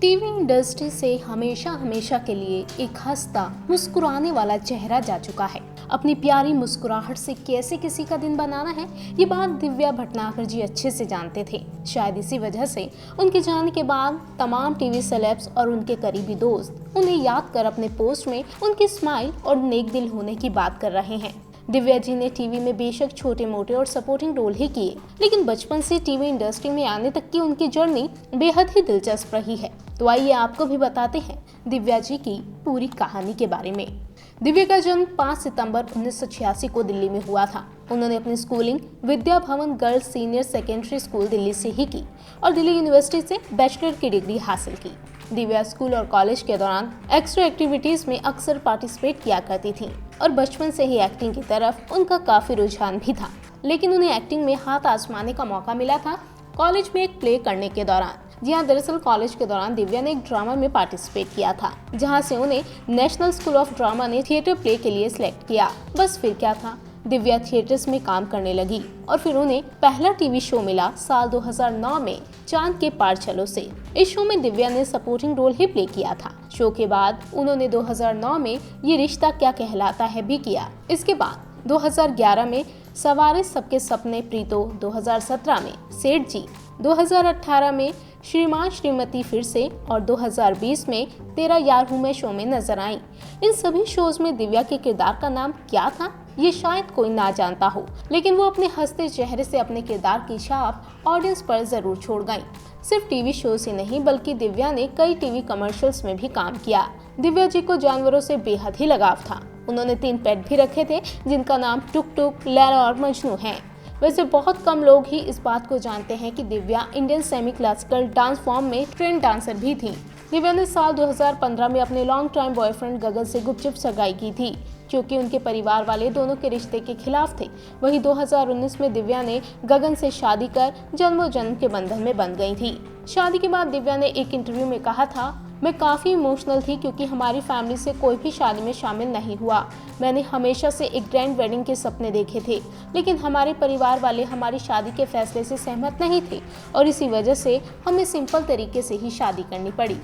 TV industry से हमेशा हमेशा के लिए एक हंसता मुस्कुराने वाला चेहरा जा चुका है। अपनी प्यारी मुस्कुराहट से कैसे किसी का दिन बनाना है, ये बात दिव्या भटनागर जी अच्छे से जानते थे। शायद इसी वजह से उनके जाने के बाद तमाम टीवी सेलेब्स और उनके करीबी दोस्त उन्हें याद कर अपने पोस्ट में उनकी स्माइल और नेक दिल होने की बात कर रहे हैं। दिव्या जी ने टीवी में बेशक छोटे मोटे और सपोर्टिंग रोल ही किए, लेकिन बचपन से टीवी इंडस्ट्री में आने तक की उनकी जर्नी बेहद ही दिलचस्प रही है। तो आइए आपको भी बताते हैं दिव्या जी की पूरी कहानी के बारे में। दिव्या का जन्म 5 सितंबर 1986 को दिल्ली में हुआ था। उन्होंने अपनी schooling Vidya Bhavan girls senior secondary school Delhi से ही की और दिल्ली यूनिवर्सिटी से बैचलर की डिग्री हासिल की। दिव्या स्कूल और कॉलेज के दौरान एक्स्ट्रा एक्टिविटीज में अक्सर पार्टिसिपेट किया करती थी और बचपन से ही एक्टिंग की तरफ उनका काफी रुझान भी था। लेकिन उन्हें एक्टिंग में हाथ आजमाने का मौका मिला था कॉलेज में एक प्ले करने के दौरान। जी हाँ, दरअसल कॉलेज के दौरान दिव्या ने एक ड्रामा में पार्टिसिपेट किया था, जहां से उन्हें नेशनल स्कूल ऑफ ड्रामा ने थिएटर प्ले के लिए सिलेक्ट किया। बस फिर क्या था, दिव्या थिएटर्स में काम करने लगी और फिर उन्हें पहला टीवी शो मिला साल 2009 में चांद के पार चलो से। इस शो में दिव्या ने सपोर्टिंग रोल ही प्ले किया था। शो के बाद उन्होंने 2009 में ये रिश्ता क्या कहलाता है भी किया। इसके बाद 2011 में सवारे सबके सपने प्रीतो, 2017 में सेठ जी, 2018 में श्रीमान श्रीमती फिर से और 2020 में तेरा यार हूँ मैं शो में नजर आई। इन सभी शोज में दिव्या के किरदार का नाम क्या था ये शायद कोई ना जानता हो, लेकिन वो अपने हंसते चेहरे से अपने किरदार की छाप ऑडियंस पर जरूर छोड़ गई। सिर्फ टीवी शोज ही नहीं बल्कि दिव्या ने कई टीवी कमर्शियल्स में भी काम किया। दिव्या जी को जानवरों से बेहद ही लगाव था। उन्होंने 3 पेट भी रखे थे जिनका नाम टुक टुक, लैला और मजनू है। वैसे बहुत कम लोग ही इस बात को जानते हैं कि Divya Indian semi classical dance form में ट्रेंड डांसर भी थी। दिव्या ने साल 2015 में अपने लॉन्ग टाइम बॉयफ्रेंड गगन से गुपचुप सगाई की थी, क्योंकि उनके परिवार वाले दोनों के रिश्ते के खिलाफ थे। वहीं 2019 में दिव्या ने गगन से शादी कर जन्मों जन्म के बंधन में बंध गई थी। शादी के बाद दिव्या ने एक इंटरव्यू में कहा था, मैं काफ़ी इमोशनल थी क्योंकि हमारी फैमिली से कोई भी शादी में शामिल नहीं हुआ। मैंने हमेशा से एक ग्रैंड वेडिंग के सपने देखे थे, लेकिन हमारे परिवार वाले हमारी शादी के फैसले से सहमत नहीं थे और इसी वजह से हमें सिंपल तरीके से ही शादी करनी पड़ी।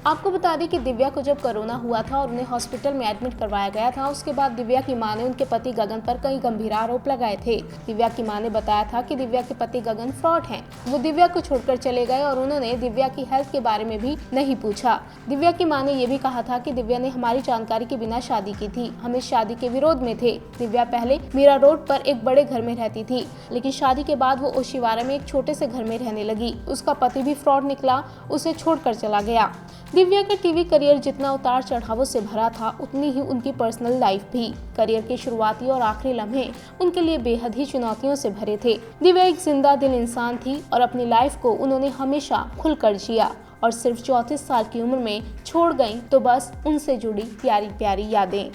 आपको बता दें कि दिव्या को जब कोरोना हुआ था और उन्हें हॉस्पिटल में एडमिट करवाया गया था, उसके बाद दिव्या की मां ने उनके पति गगन पर कई गंभीर आरोप लगाए थे। दिव्या की मां ने बताया था कि दिव्या के पति गगन फ्रॉड हैं। वो दिव्या को छोड़कर चले गए और उन्होंने दिव्या की हेल्थ के बारे में भी नहीं पूछा। दिव्या की मां ने ये भी कहा था कि दिव्या ने हमारी जानकारी के बिना शादी की थी, हम इस शादी के विरोध में थे। दिव्या पहले मीरा रोड पर एक बड़े घर में रहती थी, लेकिन शादी के बाद वो ओशिवारा में एक छोटे से घर में रहने लगी। उसका पति भी फ्रॉड निकला, उसे छोड़कर चला गया। दिव्या का टीवी करियर जितना उतार चढ़ावों से भरा था, उतनी ही उनकी पर्सनल लाइफ भी। करियर के शुरुआती और आखिरी लम्हे उनके लिए बेहद ही चुनौतियों से भरे थे। दिव्या एक जिंदा दिल इंसान थी और अपनी लाइफ को उन्होंने हमेशा खुलकर जिया और सिर्फ 34 साल की उम्र में छोड़ गईं तो बस उनसे जुड़ी प्यारी प्यारी यादें।